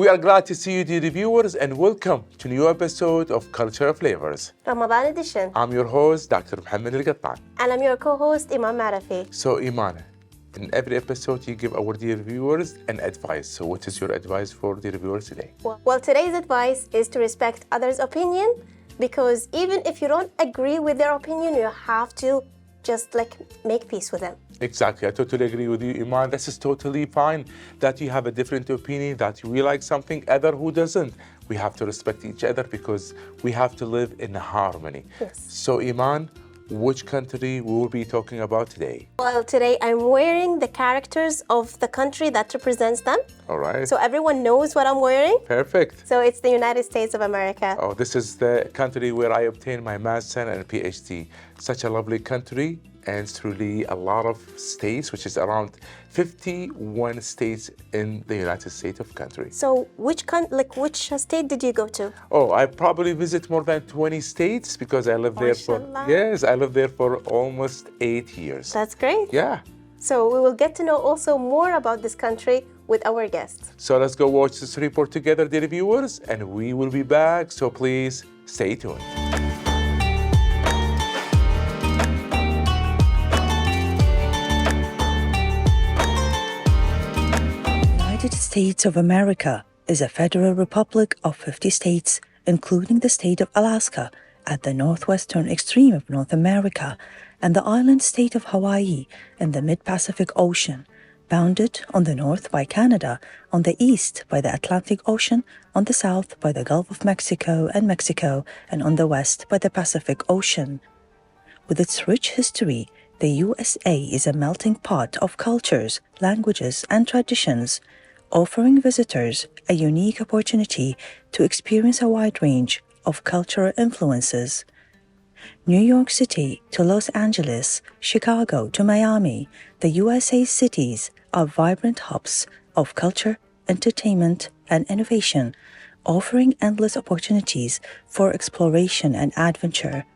We are glad to see you, dear viewers, and welcome to a new episode of Cultural Flavors. Ramadan edition. I'm your host, Dr. Mohammad Al-Qattan. And I'm your co-host, Eman Marafie. So, Eman, in every episode, you give our dear viewers an advice. So, what is your advice for dear viewers today? Well, today's advice is to respect others' opinion, because even if you don't agree with their opinion, you have to just make peace with them. Exactly. I totally agree with you, Eman. This is totally fine that you have a different opinion, that we like something, other who doesn't. We have to respect each other because we have to live in harmony. Yes. So, Eman, which country we will be talking about today? Well, today I'm wearing the characters of the country that represents them. All right. So everyone knows what I'm wearing. Perfect. So it's the United States of America. Oh, this is the country where I obtained my master and PhD. Such a lovely country, and truly a lot of states, which is around 51 states in the United States of country. So which state did you go to? Oh, I probably visit more than 20 states because I lived there for, yes, I lived there for almost 8 years. That's great. Yeah. So we will get to know also more about this country with our guests. So let's go watch this report together, dear viewers, and we will be back. So please stay tuned. United States of America is a federal republic of 50 states, including the state of Alaska at the northwestern extreme of North America and the island state of Hawaii in the mid-Pacific Ocean, bounded on the north by Canada, on the east by the Atlantic Ocean, on the south by the Gulf of Mexico, and on the west by the Pacific Ocean. With its rich history, the USA is a melting pot of cultures, languages, and traditions, offering visitors a unique opportunity to experience a wide range of cultural influences. New York City to Los Angeles, Chicago to Miami, the USA's cities are vibrant hubs of culture, entertainment, and innovation, offering endless opportunities for exploration and adventure.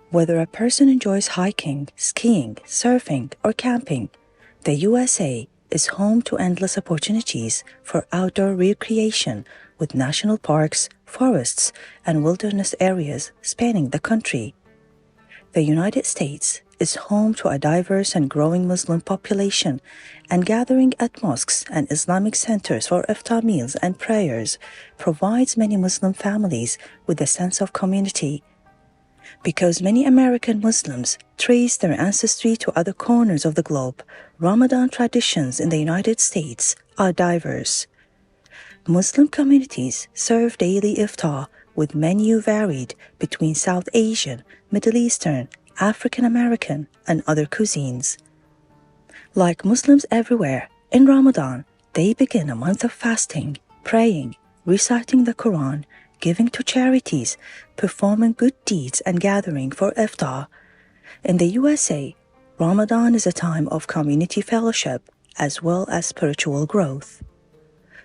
Whether a person enjoys hiking, skiing, surfing, or camping, the USA is home to endless opportunities for outdoor recreation with national parks, forests, and wilderness areas spanning the country. The United States is home to a diverse and growing Muslim population, and gathering at mosques and Islamic centers for iftar meals and prayers provides many Muslim families with a sense of community. Because many American Muslims trace their ancestry to other corners of the globe, Ramadan traditions in the United States are diverse. Muslim communities serve daily iftar with menu varied between South Asian, Middle Eastern, African American, and other cuisines. Like Muslims everywhere, in Ramadan, they begin a month of fasting, praying, reciting the Quran, giving to charities, performing good deeds, and gathering for iftar. In the USA, Ramadan is a time of community fellowship as well as spiritual growth.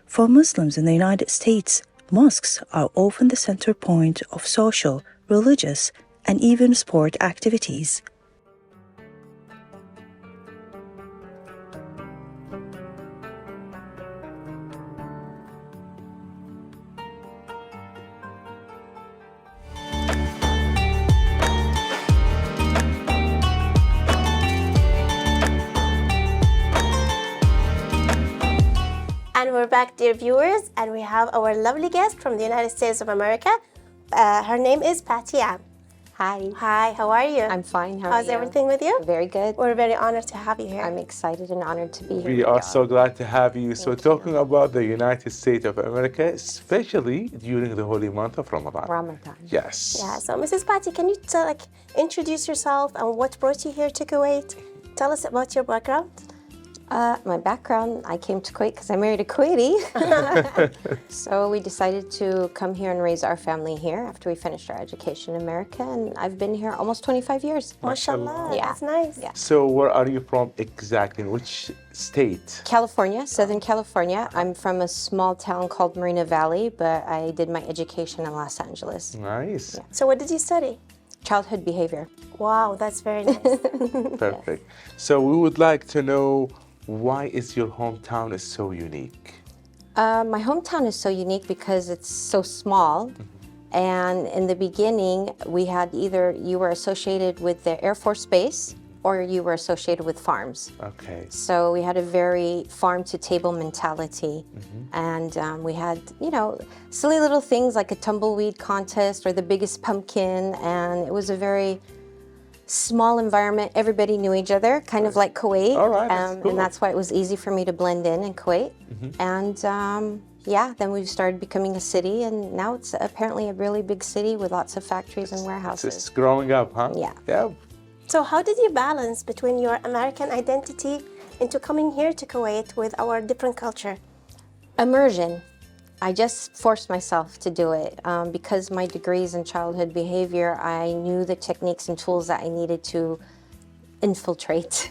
For Muslims in the United States, mosques are often the center point of social, religious, and even sport activities. And we're back, dear viewers, and we have our lovely guest from the United States of America. Her name is Patty Am. Hi. Hi, how are you? I'm fine. How's everything with you? Very good. We're very honored to have you here. I'm excited and honored to be here. We are so glad to have you. So talking about the United States of America, especially during the holy month of Ramadan. Ramadan. Yes. Yeah, so Mrs. Patty, can you introduce yourself and what brought you here to Kuwait? Tell us about your background. My background, I came to Kuwait because I married a Kuwaiti. So we decided to come here and raise our family here after we finished our education in America. And I've been here almost 25 years. MashaAllah, Yeah. that's nice. Yeah. So where are you from exactly? Which state? California, Southern California. I'm from a small town called Marina Valley, but I did my education in Los Angeles. Nice. Yeah. So what did you study? Childhood behavior. Wow, that's very nice. Perfect. So we would like to know, why is your hometown is so unique? My hometown is so unique because it's so small. And in the beginning, we had either you were associated with the Air Force Base or you were associated with farms. Okay. So we had a very farm-to-table mentality. And we had, you know, silly little things like a tumbleweed contest or the biggest pumpkin. And it was a very small environment. Everybody knew each other, kind of like Kuwait. All right, that's cool. And that's why it was easy for me to blend in Kuwait. And yeah, then we started becoming a city, and now it's apparently a really big city with lots of factories and warehouses. It's growing up, huh? Yeah. Yeah. So how did you balance between your American identity into coming here to Kuwait with our different culture? Immersion. I just forced myself to do it because my degrees in childhood behavior, I knew the techniques and tools that I needed to infiltrate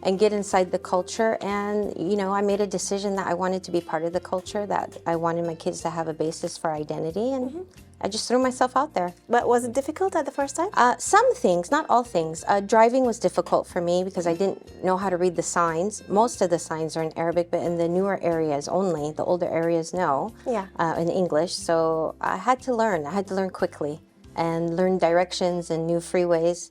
and get inside the culture. And, you know, I made a decision that I wanted to be part of the culture, that I wanted my kids to have a basis for identity, and I just threw myself out there. But was it difficult at the first time? Some things, not all things. Driving was difficult for me because I didn't know how to read the signs. Most of the signs are in Arabic, but in the newer areas only. The older areas, no, in English. So I had to learn. I had to learn quickly and learn directions and new freeways.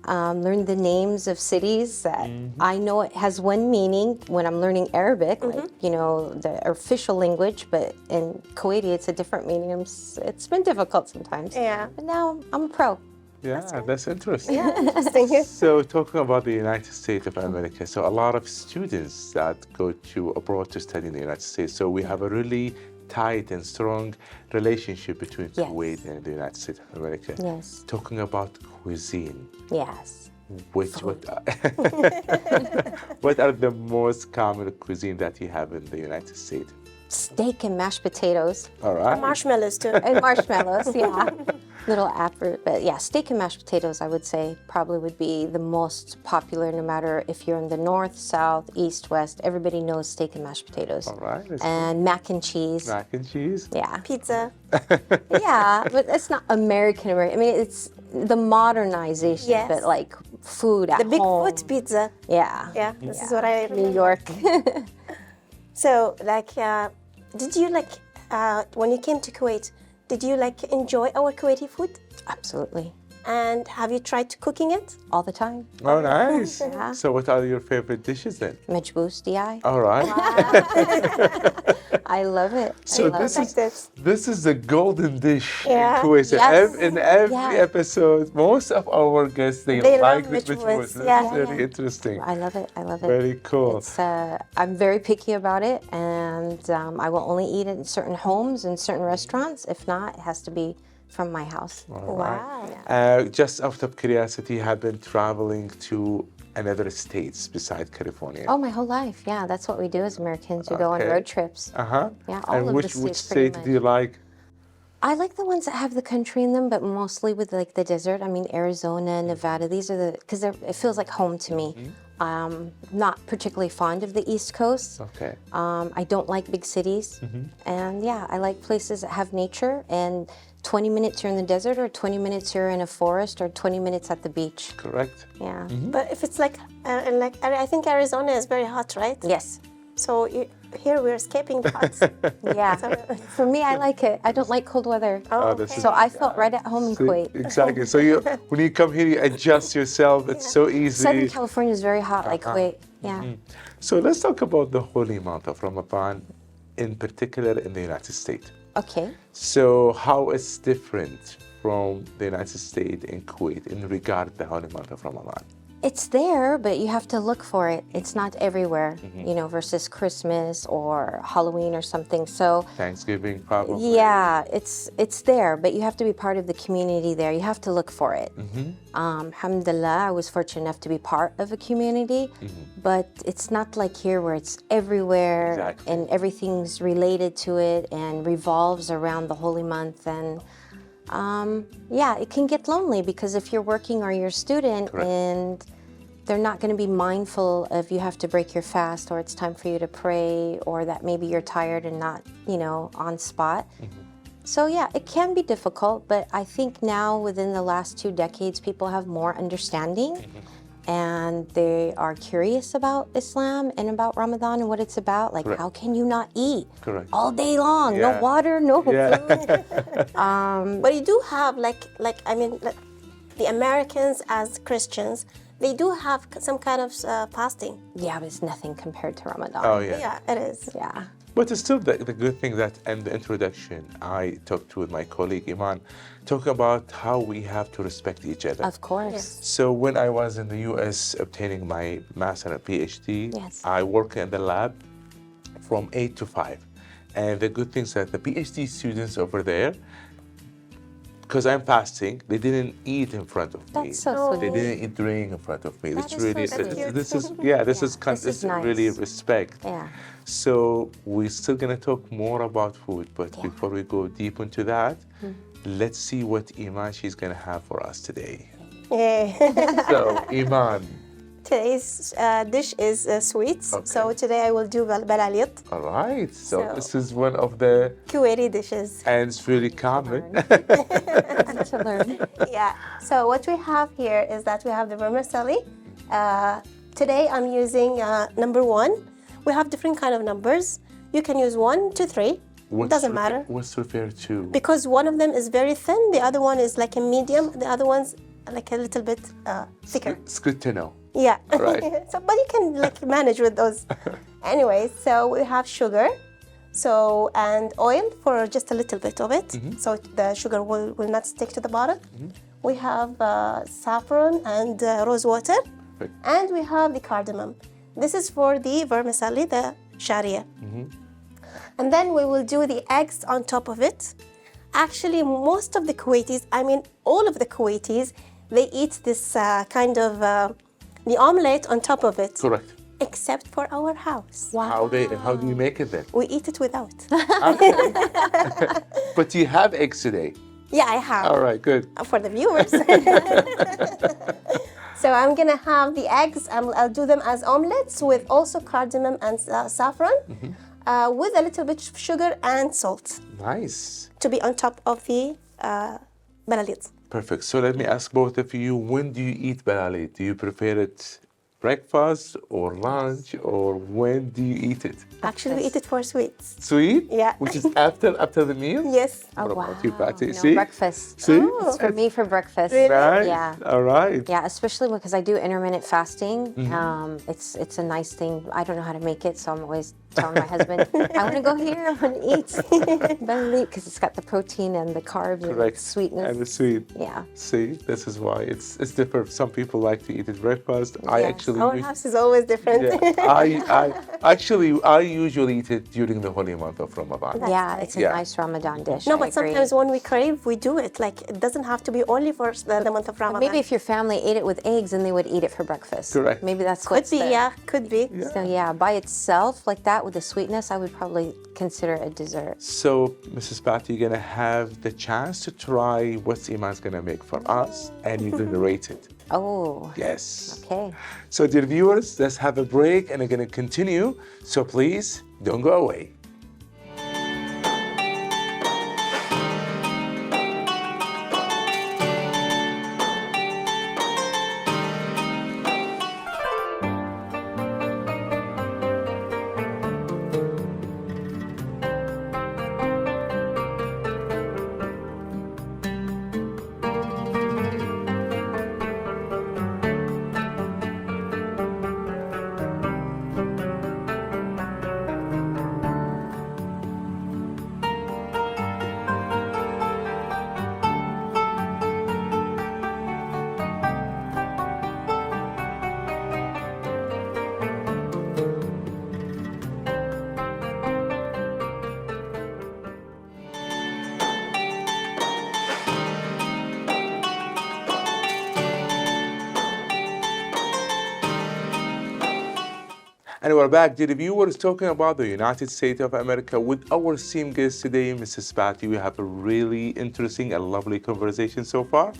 Learn the names of cities that I know it has one meaning when I'm learning Arabic, like, you know, the official language, but in Kuwaiti it's a different meaning. It's been difficult sometimes. Yeah. But now I'm a pro. Yeah, that's interesting. Yeah, interesting. So talking about the United States of America, so a lot of students that go to abroad to study in the United States, so we have a really tight and strong relationship between Kuwait and the United States of America. Yes. Talking about cuisine, Yes. what are the most common cuisine that you have in the United States? Steak and mashed potatoes. All right. Marshmallows too. And marshmallows, yeah. Little apple, but yeah, steak and mashed potatoes, I would say, probably would be the most popular, no matter if you're in the north, south, east, west. Everybody knows steak and mashed potatoes. All right. And mac and cheese. Mac and cheese. Yeah. Pizza. Yeah, but it's not American. I mean, it's the modernization of it, like food at The home. Bigfoot pizza. Yeah. Yeah, this is what I New remember. York. So, like, did you like when you came to Kuwait? Did you like enjoy our Kuwaiti food? Absolutely. And have you tried cooking it? All the time. Oh, nice. Yeah. So what are your favorite dishes then? Majboos, DI. All right. I love it. So I love this is the golden dish Yeah. in Kuwait. So Yes. in every Yeah. episode, most of our guests, they They like love the majboos. majboos. That's Yeah. very interesting. I love it. I love it. Very cool. It's, I'm very picky about it, and I will only eat it in certain homes and certain restaurants. If not, it has to be from my house. Wow. Just out of curiosity, you have been traveling to another states besides California? Oh, my whole life. Yeah, that's what we do as Americans. We go on Okay. road trips. Uh-huh. Yeah, all and of which the states pretty state much. do you like? I like the ones that have the country in them, but mostly with like the desert. I mean, Arizona, Nevada. These are the because it feels like home to me. Not particularly fond of the East Coast. Okay. I don't like big cities, and yeah, I like places that have nature. And 20 minutes you're in the desert, or 20 minutes you're in a forest, or 20 minutes at the beach. Correct. Yeah. But if it's like I think Arizona is very hot, right? Yes. So here we're escaping the hot. Yeah. For me, I like it. I don't like cold weather. Oh, this okay. is- So I felt right at home in See, Kuwait. exactly. So when you come here, you adjust yourself. It's so easy. Southern California is very hot, like Kuwait. Yeah. So let's talk about the holy month of Ramadan, in particular in the United States. Okay. So how it's different from the United States and Kuwait in regard to the holy month of Ramadan? It's there, but you have to look for it. It's not everywhere, you know, versus Christmas or Halloween or something. So Thanksgiving, probably. yeah, it's there, but you have to be part of the community there. You have to look for it. Alhamdulillah, I was fortunate enough to be part of a community, but it's not like here where it's everywhere Exactly. and everything's related to it and revolves around the holy month. And yeah, it can get lonely because if you're working or you're a student Correct. and they're not going to be mindful of you have to break your fast or it's time for you to pray or that maybe you're tired and not, you know, on spot. So yeah, it can be difficult, but I think now within the last 2 decades, people have more understanding and they are curious about Islam and about Ramadan and what it's about. Like, Correct. how can you not eat Correct. all day long? Yeah. No water, no Yeah. food. But you do have like the Americans as Christians, they do have some kind of fasting. Yeah, but it's nothing compared to Ramadan. Oh, yeah. Yeah, it is. Yeah. But it's still the good thing that in the introduction, I talked with my colleague Eman, talking about how we have to respect each other. Of course. So when I was in the US obtaining my master and PhD, Yes. I worked in the lab from 8 to 5. And the good thing is that the PhD students over there, because I'm fasting, they didn't eat in front of me. That's so They sweet. didn't eat drink in front of me. That It's is really, so sweet. this is, yeah, this is, This is nice. really respect. Yeah. So we're still gonna talk more about food, but before we go deep into that, let's see what Eman she's gonna have for us today. Yeah. So Eman, Today's dish is sweets. Okay. So today I will do balalit, all right. So So- this is one of the, Kuwaiti dishes. and it's really common. To learn. Yeah. So what we have here is that we have the vermicelli. Today I'm using number 1. We have different kind of numbers. You can use 1 to 3. Doesn't matter. What's referred to? Because one of them is very thin, the other one is like a medium, the other one's like a little bit thicker. It's good to know. Yeah. Right. So, but you can like manage with those. Anyway, so we have sugar, so and oil for just a little bit of it, so the sugar will not stick to the bottom. We have saffron and rose water, Perfect. and we have the cardamom. This is for the vermicelli, the sharia. And then we will do the eggs on top of it. Actually, most of the Kuwaitis, I mean, all of the Kuwaitis, they eat this kind of the omelette on top of it, Correct. except for our house. How do you make it then? We eat it without. But you have eggs today. Yeah, I have. All right, good. For the viewers. So I'm gonna have the eggs. I'll do them as omelets with also cardamom and saffron, with a little bit of sugar and salt Nice. to be on top of the balalit. Perfect. So let me ask both of you, when do you eat balali? Do you prepare it breakfast or lunch, or when do you eat it? Actually, we eat it for sweets. Sweet? Yeah. Which is after the meal? Yes. What about you, Patty? No, See? breakfast. See? It's for me for breakfast. Nice. Yeah. All right. Yeah, especially because I do intermittent fasting. It's a nice thing. I don't know how to make it, so I'm always telling my husband, I want to go here, I want to eat. Better eat because it's got the protein and the carbs and the Correct. sweetness. And the sweet. Yeah. See, this is why it's different. Some people like to eat it breakfast. I Yes. actually Our house is always different. I usually eat it during the holy month of Ramadan. Yeah, it's a Yeah. nice Ramadan dish. No, I but agree. sometimes when we crave, we do it. Like, it doesn't have to be only for the month of Ramadan. Maybe if your family ate it with eggs, then they would eat it for breakfast. Correct. Maybe that's could what's be, the- yeah, could be. So yeah, by itself, like that with the sweetness, I would probably consider it a dessert. So, Mrs. Patty, you're gonna have the chance to try what Iman's gonna make for us, and you're gonna rate it. Oh, Yes. okay. So, dear viewers, let's have a break, and we're gonna continue. So please don't go away. And we're back, dear viewers, talking about the United States of America with our esteemed guest today, Mrs. Patty. We have a really interesting and lovely conversation so far.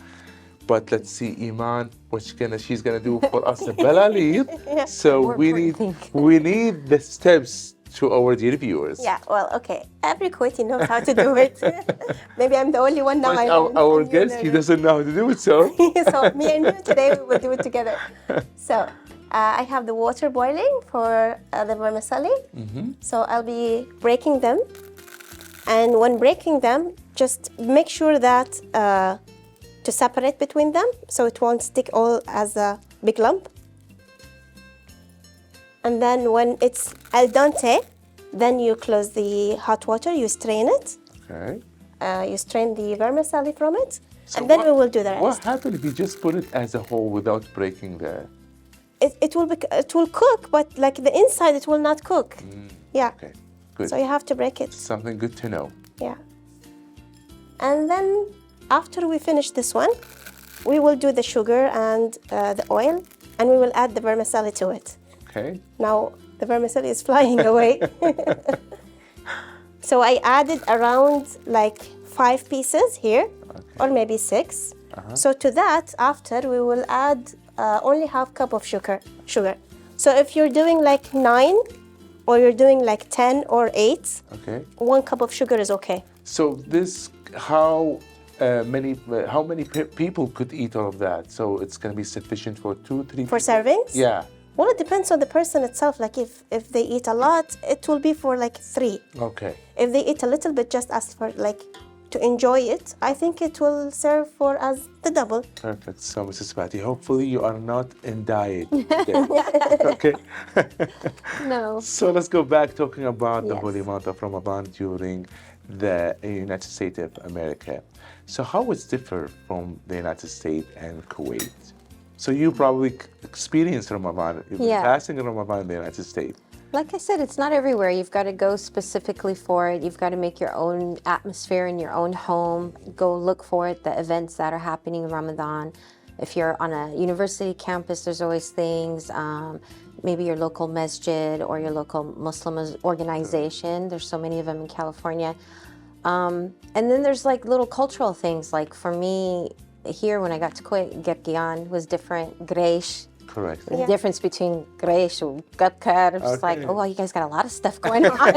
But let's see, Eman, what she's gonna do for us, the balalit. So More we important need the steps to our dear viewers. Yeah, well, okay. Every Kuwaiti knows how to do it. Maybe I'm the only one now. But I learned our and you guest, he learned. doesn't know how to do it, so. So me and you today, we will do it together. So I have the water boiling for the vermicelli. So I'll be breaking them. And when breaking them, just make sure that to separate between them so it won't stick all as a big lump. And then when it's al dente, then you close the hot water, you strain it. Okay. You strain the vermicelli from it. So and then we will do the rest. What happens if you just put it as a whole without breaking the... It will cook, but like the inside, it will not cook. Yeah. Okay, good. So you have to break it. Something good to know. Yeah. And then after we finish this one, we will do the sugar and the oil, and we will add the vermicelli to it. Okay. Now the vermicelli is flying away. So I added around like 5 pieces here, or maybe 6. So to that, after we will add only half cup of sugar. So if you're doing like 9, or you're doing like 10 or 8, Okay. 1 cup of sugar is okay. So this, how many people could eat all of that? So it's going to be sufficient for 2, 3 For people? servings? Yeah. Well, it depends on the person itself. Like if they eat a lot, it will be for like 3. Okay. If they eat a little bit, just as for like to enjoy it, I think it will serve for as the double. Perfect. So, Mrs. Patty, hopefully you are not in diet today. Okay. No. So let's go back talking about the Yes. holy month of Ramadan during the United States of America. So how it's differ from the United States and Kuwait? So you probably experienced Ramadan, you've been Yeah. fasting in Ramadan in the United States. Like I said, it's not everywhere. You've got to go specifically for it. You've got to make your own atmosphere in your own home. Go look for it, the events that are happening in Ramadan. If you're on a university campus, there's always things. Maybe your local masjid or your local Muslim organization. There's so many of them in California. And then there's like little cultural things. Like for me, here when I got to Kuwait, Gergian was different. Greish. Correct. The difference between Greish and Gabkar, it's just like, Okay. oh, well, you guys got a lot of stuff going on.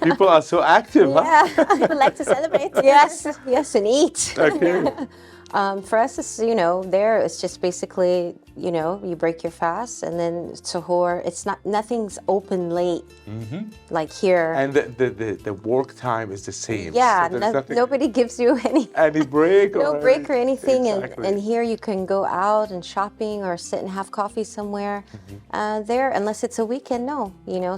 People are so active, huh? Yeah. People like to celebrate. Yes, yes, and eat. Okay. For us, it's, there, it's just basically, you break your fast and then suhoor. It's nothing's open late like here. And the work time is the same. Yeah, So there's nothing- nobody gives you any break no or break or anything. Exactly. And here you can go out and shopping or sit and have coffee somewhere. There, unless it's a weekend, no.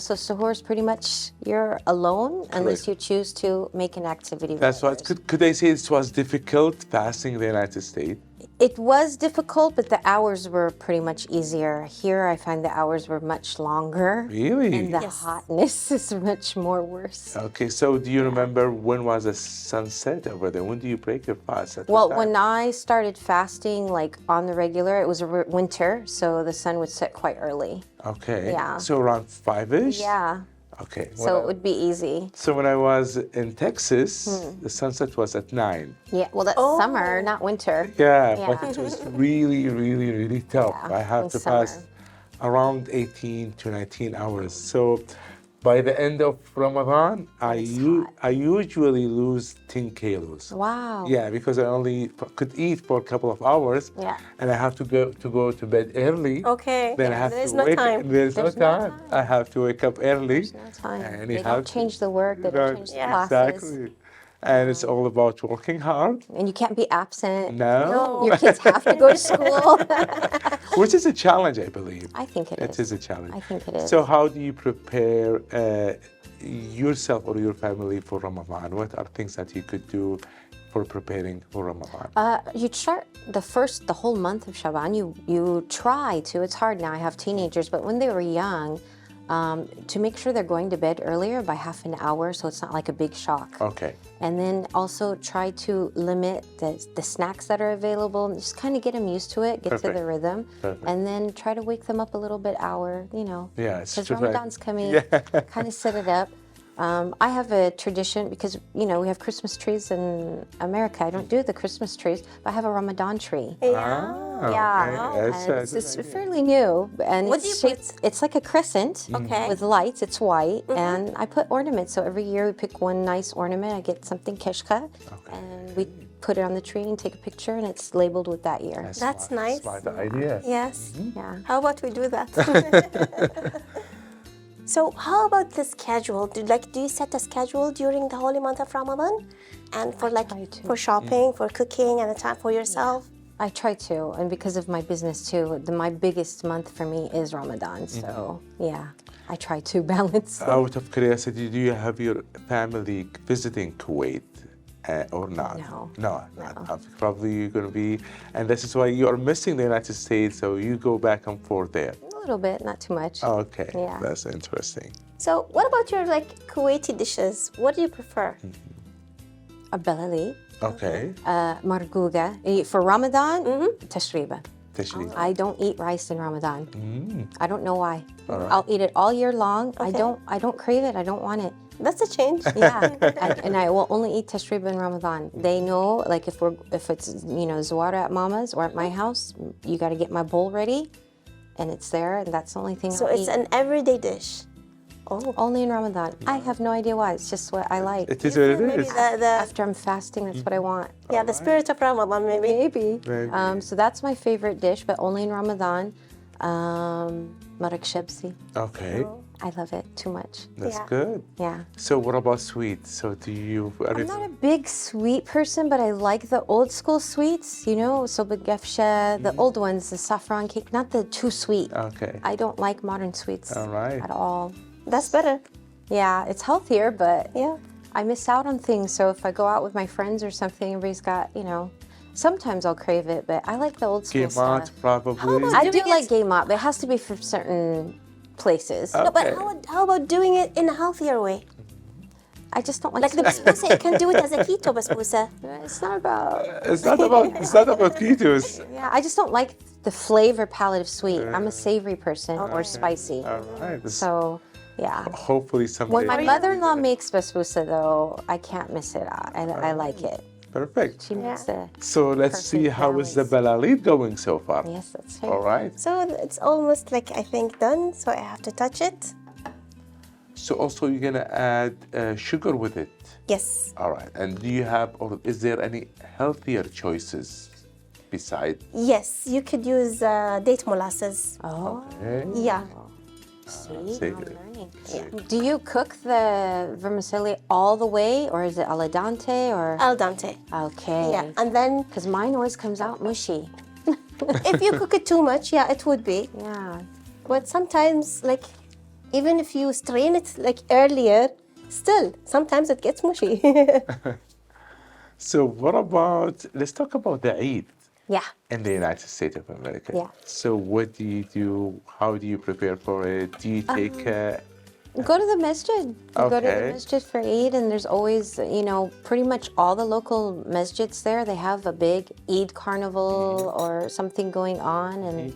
So suhoor is pretty much you're alone unless you choose to make an activity. with That's what. others. Could I say it was difficult fasting in the United States? It was difficult, but the hours were pretty much easier. Here, I find the hours were much longer. Really? And the Yes. hotness is much more worse. Okay, so do you remember when was the sunset over there? When do you break your fast? At Well, what when time? I started fasting, like on the regular, it was winter, so the sun would set quite early. Okay. Yeah. So around 5-ish? Yeah, Okay. so it would be easy. So when I was in Texas, the sunset was at 9. Yeah, well, that's summer, not winter. Yeah, Yeah. but it was really, really, really tough. Yeah, I have in to summer. fast around 18 to 19 hours. So by the end of Ramadan, I usually lose 10 kilos. Wow. Yeah, because I only could eat for a couple of hours. Yeah. And I have to go to bed early. Okay. Then I have There's to no wake. time. There's no There's no time. I have to wake up early. No time. And They you have don't to- change the work, they Right, don't change the classes. Exactly. And it's all about working hard. And you can't be absent. No. Your kids have to go to school. Which is a challenge, I believe. I think it It is a challenge. I think it is. So how do you prepare yourself or your family for Ramadan? What are things that you could do for preparing for Ramadan? You start the whole month of Shaban. You try to. It's hard now. I have teenagers, but when they were young, to make sure they're going to bed earlier by half an hour, so it's not like a big shock. Okay. And then also try to limit the snacks that are available and just kind of get them used to it, get to Perfect. the rhythm, Perfect. and then try to wake them up a little bit Yeah, it's because just like- Ramadan's coming. Yeah. Kind of set it up. I have a tradition because, you know, we have Christmas trees in America. I don't do the Christmas trees, but I have a Ramadan tree. Yeah. Yeah, Okay. and it's fairly new, and What do it's you shaped, it's like a crescent Okay. with lights. It's white, and I put ornaments. So every year we pick one nice ornament. I get something keshka, and we put it on the tree and take a picture, and it's labeled with that year. That's nice. Smart idea. Yes. Yeah. How about we do that? So how about the schedule? Do you set a schedule during the holy month of Ramadan? And for try to. for shopping, for cooking, and a time for yourself? I try to, and because of my business too, my biggest month for me is Ramadan. So yeah, I try to balance. Out of curiosity, do you have your family visiting Kuwait or not? No. No. Probably you're going to be, and this is why you are missing the United States, so you go back and forth there. A little bit, not too much. Okay, Yeah. that's interesting. So what about your Kuwaiti dishes? What do you prefer? A balali, Okay. marguga. For Ramadan, tashriba. Tashri. I don't eat rice in Ramadan. I don't know why. I'll eat it all year long. I don't crave it. I don't want it. That's a change. Yeah, and I will only eat tashriba in Ramadan. They know, like if it's Zawara at Mama's or at my house, you got to get my bowl ready, and it's there, and that's the only thing. So I'll it's eat. an everyday dish. Oh, Only in Ramadan. I have no idea why. It's just what I like. It is what it maybe is. After I'm fasting, that's what I want. the spirit of Ramadan, maybe. Maybe. Maybe. So that's my favorite dish, but only in Ramadan. Marak shabsi. Okay, I love it too much. that's Yeah. good. Yeah. So what about sweets? So do you? I'm not a big sweet person, but I like the old school sweets, you know, so gafsha, the old ones, the saffron cake, not the too sweet. Okay. I don't like modern sweets All right. at all. That's better. Yeah, it's healthier, but Yeah. I miss out on things. So if I go out with my friends or something, everybody's got, sometimes I'll crave it, but I like the old school Game stuff. probably. about- I do Doing like it- game up. It has to be for certain places. No, but Okay. how about doing it in a healthier way? I just don't like Like the basbousa, you can do it as a keto basbousa. It's not about. It's not about ketos. Yeah, I just don't like the flavor palette of sweet. I'm a savory person or spicy. All right. So, yeah. Hopefully someday. When my mother-in-law makes basbousa, though, I can't miss it. I like it. Perfect. She makes the. So let's see Perfect how is the balalid going so far. Yes, that's right. All right. So it's almost I think done. So I have to touch it. So also you're gonna add sugar with it. Yes. All right. And do you have, or is there any healthier choices beside? Yes, you could use date molasses. Oh, Okay. Yeah. see, see. I'm learning. Do you cook the vermicelli all the way, or is it al dente, or? Al dente. Okay. Yeah. And then Because mine always comes out mushy. if you cook it too much, yeah, it would be. Yeah. But sometimes, even if you strain it earlier, still sometimes it gets mushy. So what about, let's talk about the Eid Yeah. in the United States of America. Yeah. So what do you do? How do you prepare for it? Do you take Go to the masjid. You go to Okay. the masjid for Eid, and there's always, pretty much all the local masjids there. They have a big Eid carnival or something going on, and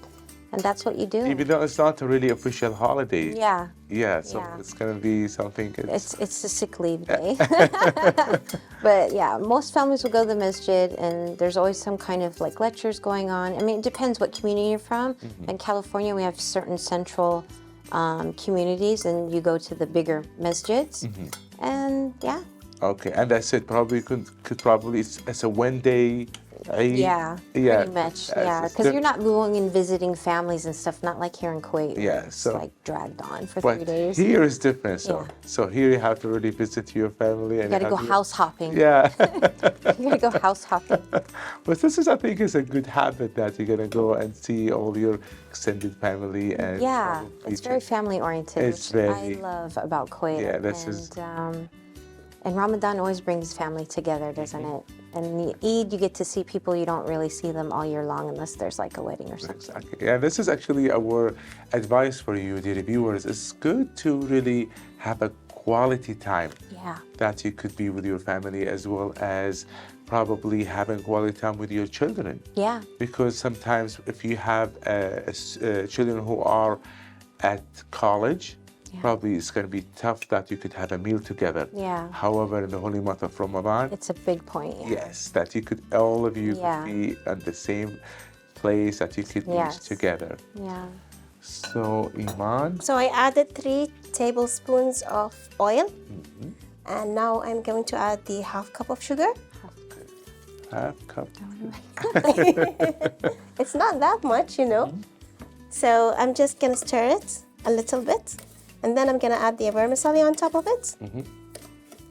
that's what you do. even though it's not a really official holiday? Yeah, Yeah, so Yeah. it's gonna be something. it's a sick leave day. But yeah, most families will go to the masjid, and there's always some kind of lectures going on. I mean, it depends what community you're from. In California, we have certain central communities, and you go to the bigger masjids, and yeah. Okay, and that's it. Probably could probably it's a 1 day. Eid. Yeah, Yeah, pretty much. it's Yeah, just because you're not going and visiting families and stuff. Not like here in Kuwait. where Yeah, it's so- dragged on for But 3 days. here is different. So Yeah. so here you have to really visit your family and You gotta go have to- house hopping. Yeah. You gotta go house hopping. But this is, I think, is a good habit that you're gonna go and see all your extended family and Yeah, probably it's very family oriented, It's which I very- love about Kuwait. Yeah, this is- And Ramadan always brings family together, doesn't it? And the Eid, you get to see people you don't really see them all year long unless there's like a wedding or something. Exactly. Yeah, this is actually our advice for you, dear viewers. It's good to really have a quality time Yeah. that you could be with your family, as well as probably having quality time with your children. Yeah. Because sometimes if you have children who are at college, probably it's going to be tough that you could have a meal together. Yeah. However, in the holy month of Ramadan, It's a big point. Yeah. yes, that you could, all of you Yeah. could be at the same place, that you could Yes. eat together. Yeah. So, Iman, So I added 3 tablespoons of oil. And now I'm going to add the half cup of sugar. half cup. It's not that much, you know. So I'm just gonna stir it a little bit. And then I'm gonna add the vermicelli on top of it.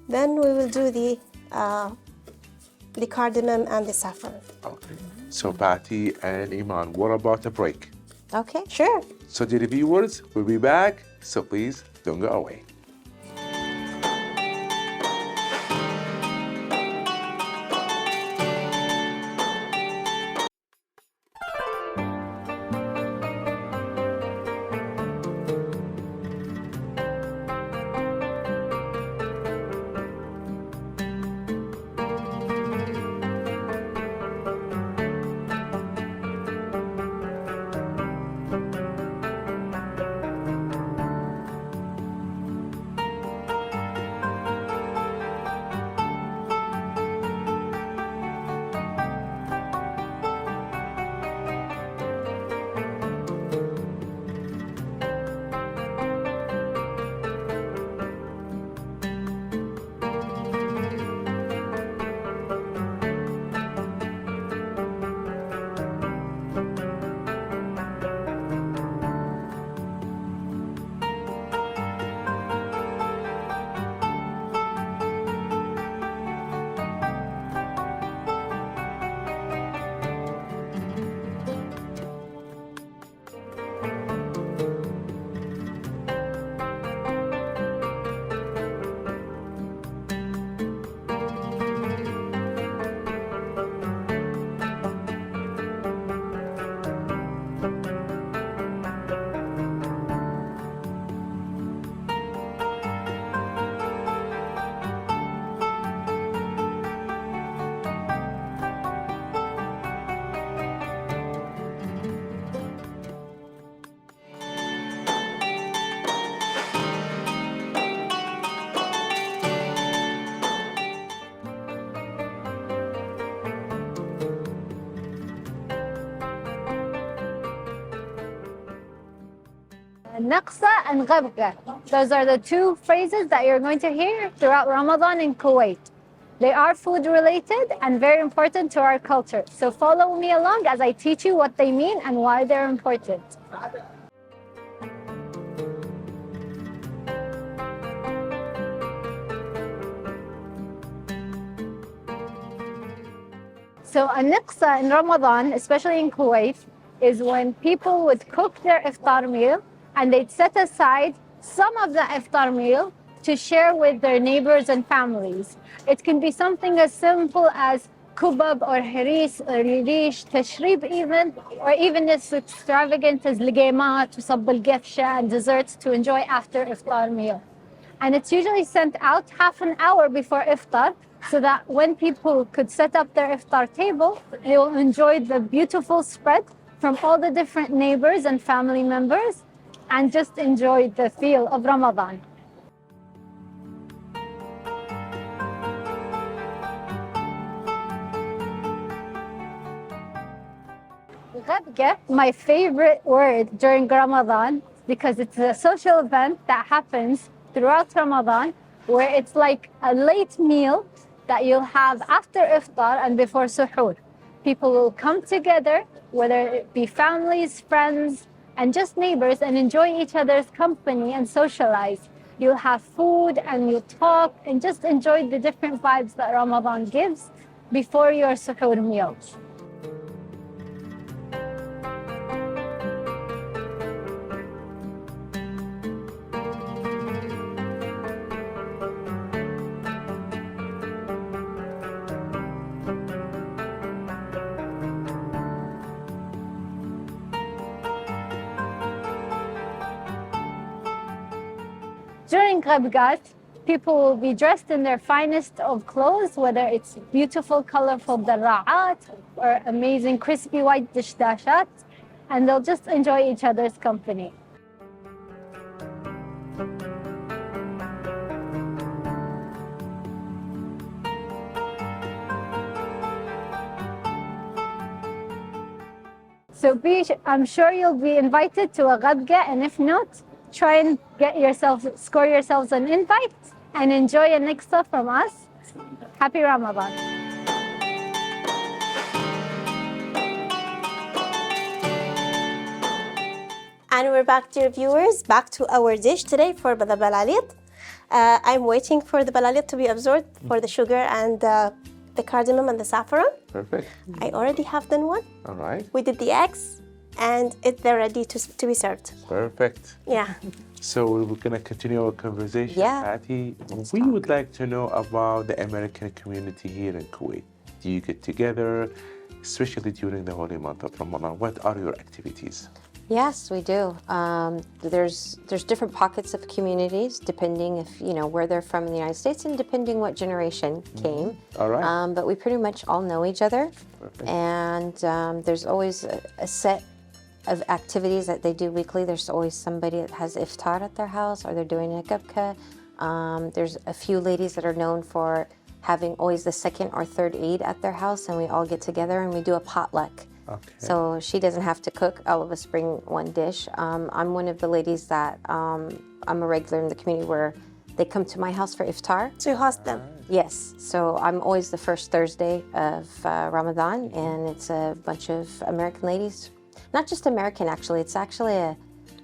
Then we will do the cardamom and the saffron. Okay. So, Patty and Iman, what about a break? Okay. Sure. So, dear viewers, we'll be back. So, please don't go away. Naqsa and Ghabga. Those are the 2 phrases that you're going to hear throughout Ramadan in Kuwait. They are food related and very important to our culture. So follow me along as I teach you what they mean and why they're important. So a niqsa in Ramadan, especially in Kuwait, is when people would cook their iftar meal and they'd set aside some of the iftar meal to share with their neighbors and families. It can be something as simple as kubab or haris or rish, tashrib even, or even as extravagant as ligaymat, sab al-gafsha, and desserts to enjoy after iftar meal. And it's usually sent out half an hour before iftar so that when people could set up their iftar table, they will enjoy the beautiful spread from all the different neighbors and family members and just enjoy the feel of Ramadan. Ghabga, my favorite word during Ramadan, because it's a social event that happens throughout Ramadan, where it's like a late meal that you'll have after iftar and before suhoor. People will come together, whether it be families, friends, and just neighbors, and enjoy each other's company and socialize. You'll have food and you'll talk and just enjoy the different vibes that Ramadan gives before your suhoor meals. During Ghabgat, people will be dressed in their finest of clothes, whether it's beautiful, colorful dara'at or amazing crispy white dishdashat, and they'll just enjoy each other's company. So I'm sure you'll be invited to a غدة, and if not, try and score yourselves an invite and enjoy a niksa from us. Happy Ramadan. And we're back, dear viewers, back to our dish today for the balalit. I'm waiting for the balalit to be absorbed for the sugar and the cardamom and the saffron. Perfect. I already have done one. All right. We did the eggs, and they're ready to be served. Perfect. Yeah. So we're going to continue our conversation, Yeah. Patty. We would like to know about the American community here in Kuwait. Do you get together, especially during the holy month of Ramadan? What are your activities? Yes, we do. There's different pockets of communities depending if where they're from in the United States and depending what generation came. All right. But we pretty much all know each other. Perfect. And there's always a set of activities that they do weekly. There's always somebody that has iftar at their house, or they're doing a gabka. There's a few ladies that are known for having always the second or third Eid at their house, and we all get together and we do a potluck. Okay. So she doesn't have to cook. All of us bring one dish. I'm one of the ladies that I'm a regular in the community where they come to my house for iftar. So you host them. Yes. So I'm always the first Thursday of Ramadan, and it's a bunch of American ladies. Not just American, actually. It's actually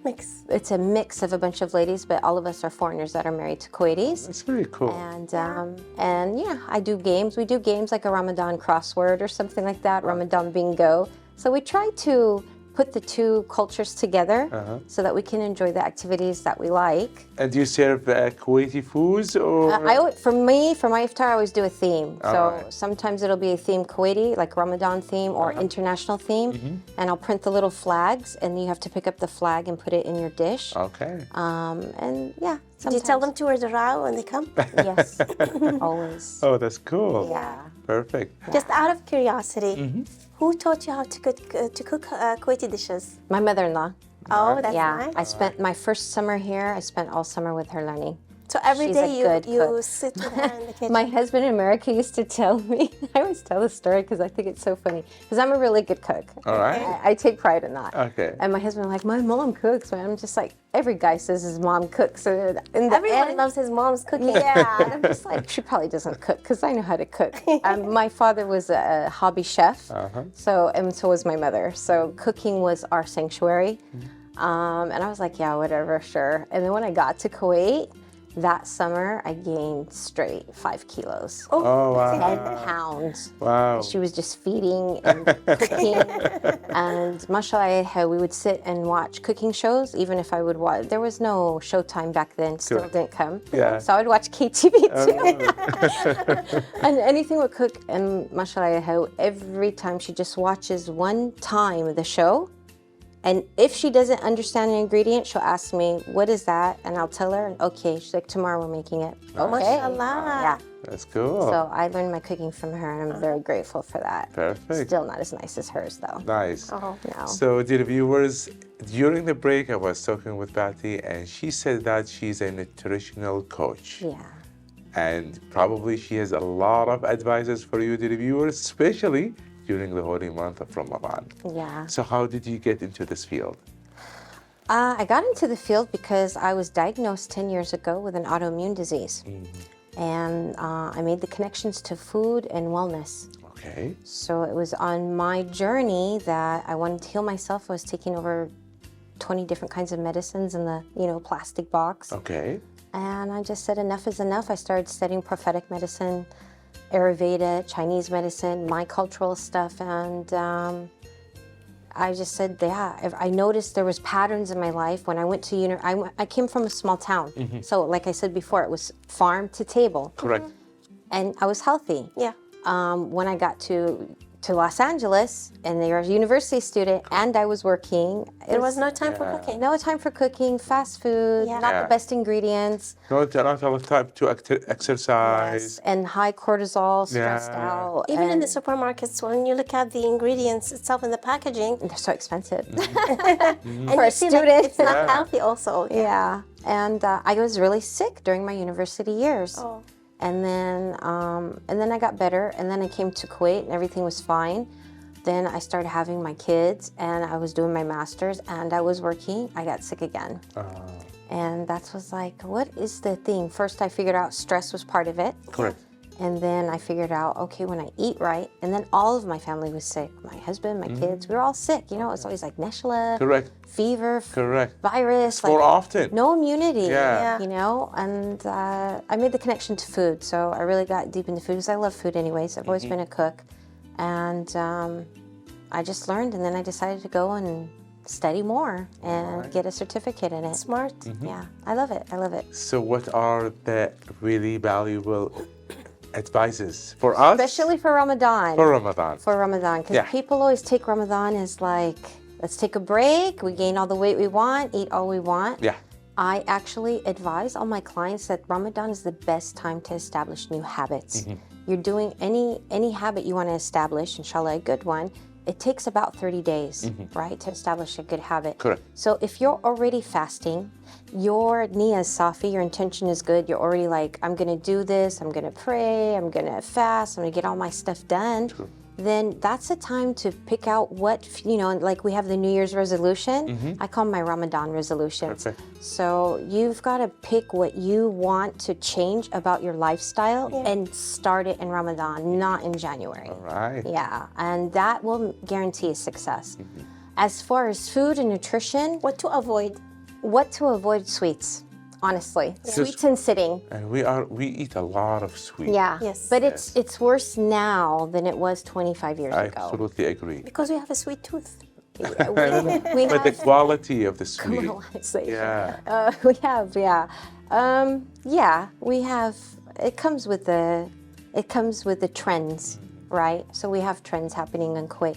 Mix. it's a mix of a bunch of ladies, but all of us are foreigners that are married to Kuwaitis. That's very cool. And yeah, I do games. We do games like a Ramadan crossword or something like that, Ramadan bingo. So we try to put the two cultures together so that we can enjoy the activities that we like. And do you serve Kuwaiti foods or? For my iftar, I always do a theme. So right. sometimes it'll be a theme Kuwaiti, like Ramadan theme or international theme. And I'll print the little flags, and you have to pick up the flag and put it in your dish. Okay. And yeah, Do you tell them to wear the rao when they come? Yes, always. Oh, that's cool. Yeah. Perfect. Just out of curiosity, who taught you how to cook Kuwaiti dishes? My mother-in-law. Oh, that's Yeah, nice. I spent my first summer here. I spent all summer with her learning. So every She's a day good you cook. sit with her in the kitchen. My husband in America used to tell me, I always tell this story because I think it's so funny, because I'm a really good cook. All right. I take pride in that. Okay. And my husband like, my mom cooks. And I'm just like, every guy says his mom cooks. So in the Everyone end, loves his mom's cooking. yeah, and I'm just like, she probably doesn't cook because I know how to cook. My father was a hobby chef, and so was my mother. So cooking was our sanctuary. And I was like, yeah, whatever, sure. And then when I got to Kuwait, that summer, I gained straight 5 kilos. Oh, wow. 10 pounds. Wow. She was just feeding and cooking. And mashallah, how we would sit and watch cooking shows, even if I would watch. There was no Showtime back then, still Correct. didn't come. Yeah. So I would watch KTV too. And anything would cook. And mashallah, how every time she just watches one time the show, and if she doesn't understand an ingredient, she'll ask me, what is that? And I'll tell her, and okay. She's like, tomorrow we're making it. Okay. Mashallah. Yeah. That's cool. So I learned my cooking from her, and I'm very grateful for that. Perfect. Still not as nice as hers, though. Nice. Oh. No. So, dear viewers, during the break, I was talking with Patty, and she said that she's a nutritional coach. Yeah. And probably she has a lot of advices for you, dear viewers, especially during the holy month of Ramadan. Yeah. So how did you get into this field? I got into the field because I was diagnosed 10 years ago with an autoimmune disease. And I made the connections to food and wellness. Okay. So it was on my journey that I wanted to heal myself. I was taking over 20 different kinds of medicines in the, plastic box. Okay. And I just said enough is enough. I started studying prophetic medicine, Ayurveda, Chinese medicine, my cultural stuff, and I just said, yeah, I noticed there was patterns in my life when I went to I came from a small town. So like I said before, it was farm to table. Correct. And I was healthy. Yeah. When I got to Los Angeles, and they were a university student, and I was working. There was no time for cooking. No time for cooking, fast food, Yeah. not Yeah. the best ingredients. Not a lot of time to exercise. And high cortisol, stressed Yeah. out. Even in the and supermarkets, when you look at the ingredients itself in the packaging, they're so expensive. and For you a see student. that it's not Yeah. healthy also. Yeah, and I was really sick during my university years. Oh. And then I got better, and then I came to Kuwait, and everything was fine. Then I started having my kids, and I was doing my master's, and I was working. I got sick again. And that was like, what is the thing? First, I figured out stress was part of it. Correct. And then I figured out, okay, when I eat right, and then all of my family was sick. My husband, my kids, we were all sick. You know, it's always like Neshla, Correct. fever, Correct. virus. More like, often. No immunity, Yeah. you know? And I made the connection to food. So I really got deep into food because I love food anyways. I've always been a cook. And I just learned, and then I decided to go and study more and get a certificate in it. Smart. Yeah, I love it. I love it. So what are the really valuable advices for us? Especially for Ramadan. For Ramadan. For Ramadan, because Yeah. people always take Ramadan as like, let's take a break, we gain all the weight we want, eat all we want. Yeah. I actually advise all my clients that Ramadan is the best time to establish new habits. You're doing any habit you want to establish, inshallah a good one, it takes about 30 days, right, to establish a good habit. Correct. So if you're already fasting, your niyyah is safi, your intention is good, you're already like, I'm going to do this, I'm going to pray, I'm going to fast, I'm going to get all my stuff done, then that's a time to pick out what, you know, like we have the New Year's resolution. I call them my Ramadan resolutions. Perfect. So you've got to pick what you want to change about your lifestyle and start it in Ramadan, not in January. All right. Yeah, and that will guarantee success. As far as food and nutrition, What to avoid? what to avoid sweets, honestly. Sweets and sitting. And we eat a lot of sweet. Yeah. Yes. But it's worse now than it was 25 years I ago. absolutely agree. Because we have a sweet tooth. We But the quality of the sweet. honestly. Yeah. We have, we have. It comes with the trends, right? So we have trends happening in Kuwait.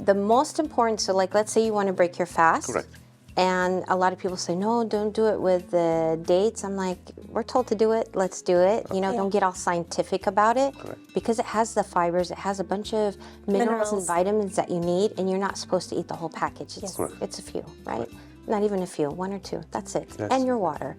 The most important, so like let's say you want to break your fast. Correct. And a lot of people say, no, don't do it with the dates. I'm like, we're told to do it, let's do it. You know, don't get all scientific about it. Correct. Because it has the fibers, it has a bunch of minerals and Minerals. vitamins that you need, and you're not supposed to eat the whole package. It's a few, right? Not even a few, one or two, that's it. Yes. And your water.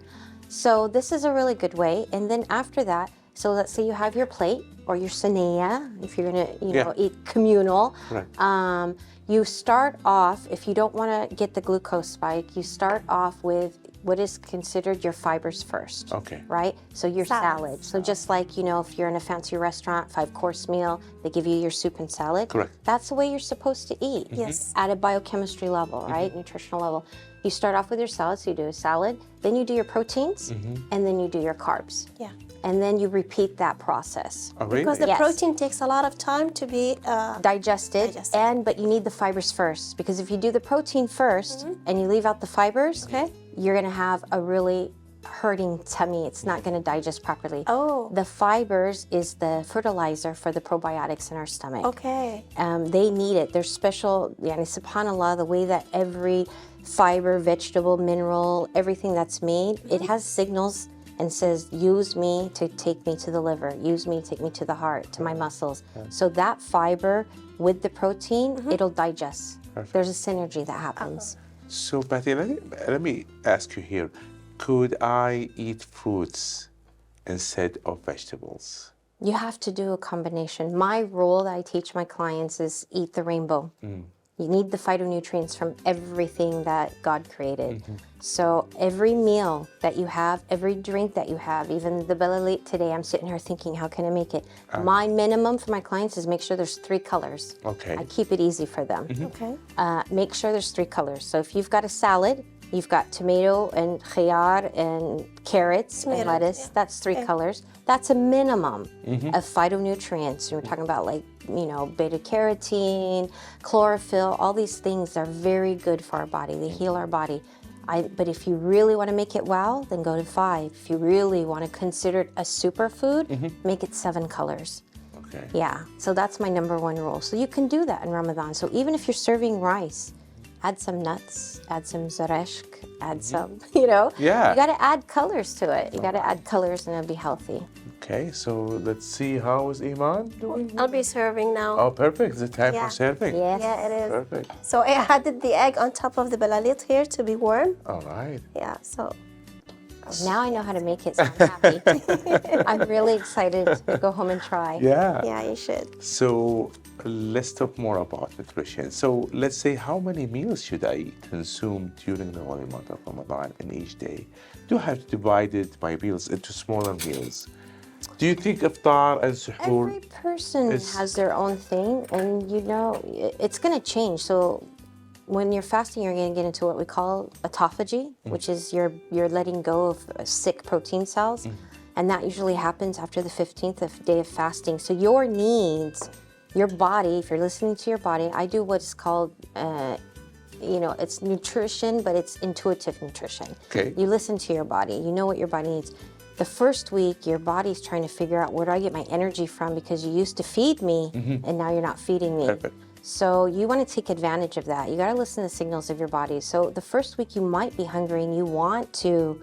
So this is a really good way. And then after that, so let's say you have your plate or your sanaya, if you're gonna, eat communal. Right. You start off, if you don't want to get the glucose spike, you start off with what is considered your fibers first. Okay. Right? So your Salads. salad. So just like, if you're in a fancy restaurant, 5-course meal, they give you your soup and salad. Correct. That's the way you're supposed to eat. Yes. At a biochemistry level, right? Nutritional level. You start off with your salad, so you do a salad, then you do your proteins, and then you do your carbs. Yeah. And then you repeat that process. Oh, really? Because the Yes. protein takes a lot of time to be Digested, but you need the fibers first, because if you do the protein 1st and you leave out the fibers, you're gonna have a really hurting tummy. It's not gonna digest properly. Oh. The fibers is the fertilizer for the probiotics in our stomach. Okay. They need it. There's special, subhanAllah, the way that every fiber, vegetable, mineral, everything that's made, it has signals and says, use me to take me to the liver, use me, take me to the heart, to my muscles. So that fiber with the protein, it'll digest. There's a synergy that happens. So, Patty, let me ask you here. Could I eat fruits instead of vegetables? You have to do a combination. My rule that I teach my clients is eat the rainbow. You need the phytonutrients from everything that God created. So every meal that you have, every drink that you have, even the belalit today, I'm sitting here thinking, how can I make it? My minimum for my clients is make sure there's 3 colors. Okay. I keep it easy for them. Okay. Make sure there's 3 colors. So if you've got a salad, you've got tomato and khiyar and carrots and Tomato, lettuce. yeah. That's 3 colors. That's a minimum of phytonutrients. We're talking about beta carotene, chlorophyll. All these things are very good for our body. They heal our body. But if you really want to make it wow, then go to 5. If you really want to consider it a superfood, make it 7 colors. Okay. Yeah, so that's my number 1 rule. So you can do that in Ramadan. So even if you're serving rice, add some nuts, add some zareshk, add some, Yeah. You got to add colors to it. You got to add colors and it'll be healthy. Okay, so let's see how is Eman doing? I'll be serving now. Oh, perfect. Is it time for Yeah. serving? Yes. Yeah, it is. Perfect. So I added the egg on top of the belalit here to be warm. All right. Yeah, so Now I know how to make it, so I'm happy. I'm really excited to go home and try. Yeah. Yeah, you should. So let's talk more about nutrition. So let's say, how many meals should I consume during the holy month of Ramadan in each day? Do I have to divide it by meals into smaller meals? Do you think iftar and suhoor? Every person has their own thing, and you know, it's going to change. So when you're fasting, you're going to get into what we call autophagy, which is you're letting go of sick protein cells. And that usually happens after the 15th day of fasting. So your needs, your body, if you're listening to your body, I do what's called, you know, it's nutrition, but it's intuitive nutrition. Okay. You listen to your body. You know what your body needs. The first week, your body's trying to figure out, where do I get my energy from? Because you used to feed me, and now you're not feeding me. Perfect. So you want to take advantage of that. You got to listen to the signals of your body. So the first week you might be hungry and you want to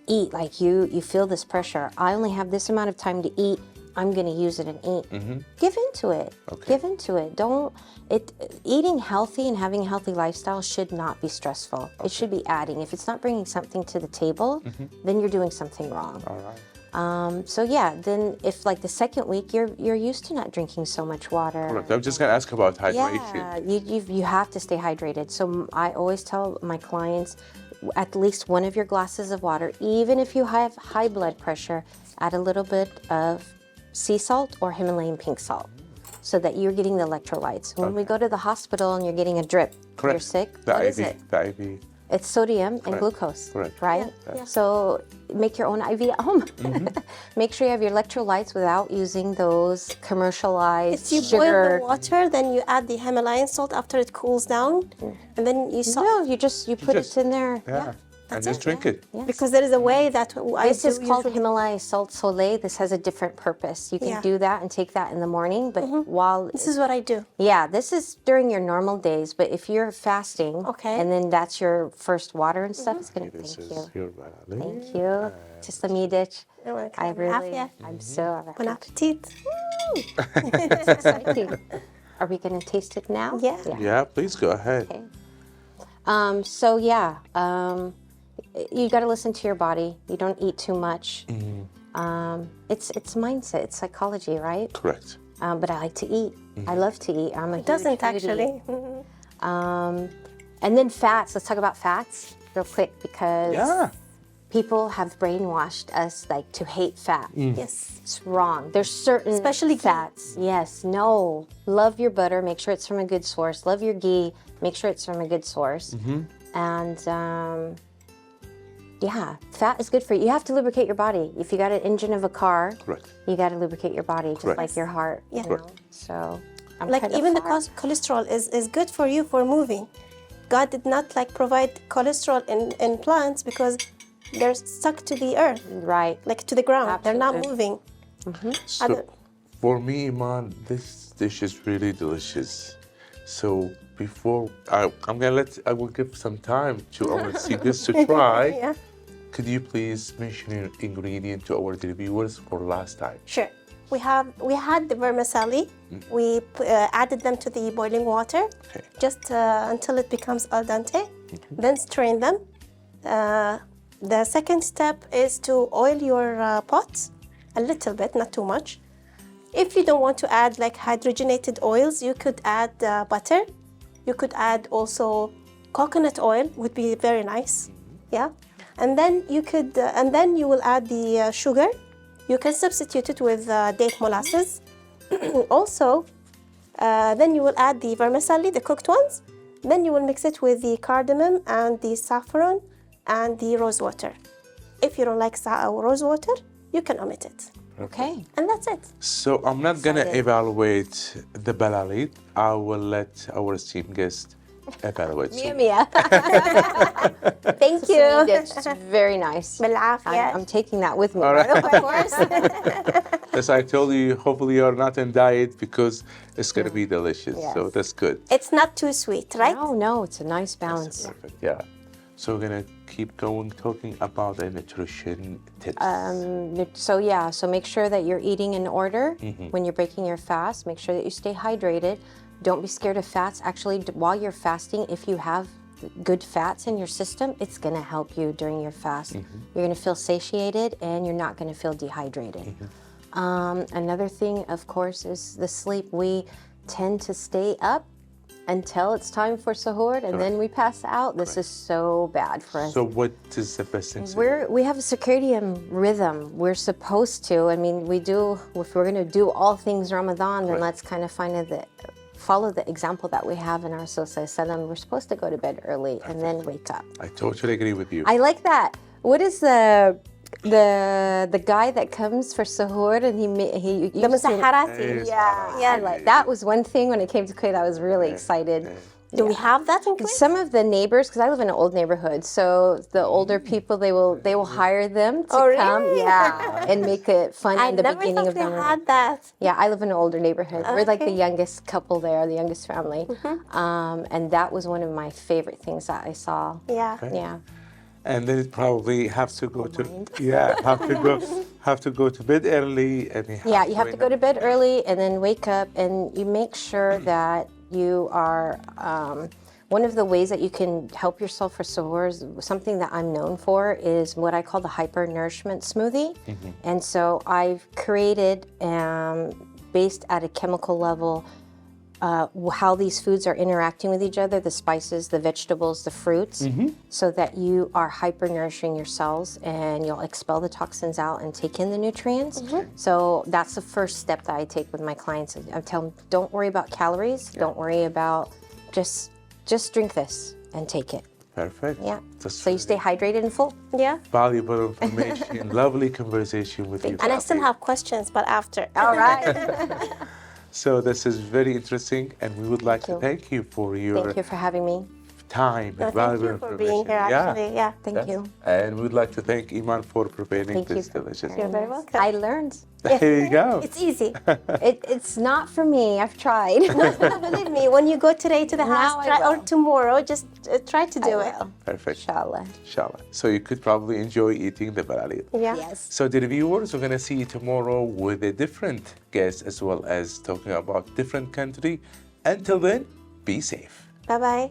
eat, like you feel this pressure. I only have this amount of time to eat. I'm going to use it and eat. Give into it. Okay. Give into it. Eating healthy and having a healthy lifestyle should not be stressful. It should be adding. If it's not bringing something to the table, then you're doing something wrong. All right. So yeah, then if like the second week you're used to not drinking so much water. Correct. I'm just going to ask about hydration. Yeah, you have to stay hydrated. So I always tell my clients, at least one of your glasses of water, even if you have high blood pressure, add a little bit of sea salt or Himalayan pink salt, so that you're getting the electrolytes. When we go to the hospital and you're getting a drip, Correct. you're sick, The what IV. is it? The IV. It's sodium and Correct. glucose, Correct. right? Yeah. So make your own IV at home. Make sure you have your electrolytes without using those commercialized If you boil sugar. the water, then you add the Himalayan salt after it cools down, and then you salt. No, you put just- it in there. Yeah. And That's just it, drink yeah. it. Yes. Because there is a way that I This is do called usually- Himalaya Salt Soleil. This has a different purpose. You can Yeah. do that and take that in the morning, but while This is what I do. yeah, this is during your normal days. But if you're fasting, Okay. and then that's your first water and stuff, it's gonna This thank is you, your balali. thank you. Tislamidich. You're welcome. I really, Afia. I'm so Bon appetit. it's exciting. Are we gonna taste it now? Yeah. Yeah, please go ahead. Okay. So yeah, you got to listen to your body. You don't eat too much. It's mindset. It's psychology, right? Correct. But I like to eat. I love to eat. I'm a huge Doesn't foodie. actually. And then fats. Let's talk about fats real quick, because Yeah. people have brainwashed us like to hate fat. Yes. It's wrong. There's certain Especially ghee. fats. Yes. No. Love your butter. Make sure it's from a good source. Love your ghee. Make sure it's from a good source. And yeah, fat is good for you. You have to lubricate your body. If you got an engine of a car, Correct. you got to lubricate your body, just Correct. like your heart. Yeah. You know? So I'm Like kinda even the far. cholesterol is good for you for moving. God did not like provide cholesterol in plants because they're stuck to the earth, Right. like to the ground. They're not Absolutely. moving. So, for me, Iman, this dish is really delicious. So before I will give some time to our seekers to try. Yeah. Could you please mention your ingredient to our viewers for last time? Sure. We had the vermicelli. We added them to the boiling water, Okay. just until it becomes al dente. Then strain them. The second step is to oil your pot a little bit, not too much. If you don't want to add like hydrogenated oils, you could add butter. You could add also coconut oil, would be very nice. Yeah. And then you will add the sugar. You can substitute it with date molasses. Also, then you will add the vermicelli, the cooked ones. Then you will mix it with the cardamom and the saffron and the rose water. If you don't like rose water, you can omit it. Okay. And that's it. So I'm not gonna Excited. evaluate the balalit. I will let our esteemed guest evaluate. So, Mia. Thank you. It's very nice. بالعافية. I'm taking that with me. All right. Of course. as I told you, hopefully you're not in diet because it's gonna be delicious. Yes. So that's good. It's not too sweet, right? No, it's a nice balance. Perfect. Yeah. So we're gonna keep going talking about the nutrition tips. So make sure that you're eating in order when you're breaking your fast. Make sure that you stay hydrated. Don't be scared of fats. Actually, while you're fasting, if you have good fats in your system, it's going to help you during your fast. You're going to feel satiated and you're not going to feel dehydrated. Another thing, of course, is the sleep. We tend to stay up until it's time for suhoor, and then we pass out. This is so bad for us. So what is the best thing to do? We have a circadian rhythm. We're supposed to. I mean, we do. If we're going to do all things Ramadan, then let's kind of follow the example that we have in our Sallallahu. We're supposed to go to bed early and then wake up. I totally agree with you. I like that. What is the guy that comes for suhoor and he The musaharati. yeah. That was one thing when it came to Kuwait. I was really excited. Do we have that in Kuwait? Some of the neighbors, because I live in an old neighborhood, so the older people they will hire them to come, and make it fun in the beginning of the Ramadan. had that. Yeah, I live in an older neighborhood. We're like the youngest couple there, the youngest family, and that was one of my favorite things that I saw. Yeah. And then it probably have to go have to go to bed early, and you have to go to bed early and then wake up, and you make sure that you are. One of the ways that you can help yourself for suhoor is something that I'm known for is what I call the hyper nourishment smoothie, and so I've created based at a chemical level. How these foods are interacting with each other, the spices, the vegetables, the fruits, so that you are hyper nourishing your cells and you'll expel the toxins out and take in the nutrients. So that's the first step that I take with my clients. I tell them, don't worry about calories, don't worry about, just drink this and take it. Perfect. Yeah. So you stay hydrated and full. Yeah. Valuable information, lovely conversation with you. And I still have questions, but after. All right. So this is very interesting, and we would like to thank you for your Thank you for having me. time and Thank valuable you for information. being here, actually. Yeah. Thank you. And we'd like to thank Eman for preparing Thank this you. delicious. You're very welcome. I learned. There you go. It's easy. It's not for me. I've tried. Believe me, when you go today to the Now house, I or will. tomorrow, just try to do it. Perfect. Inshallah. Inshallah. So you could probably enjoy eating the barali. Yeah. Yes. So the viewers, we're going to see you tomorrow with a different guest as well as talking about different country. Until then, be safe. Bye-bye.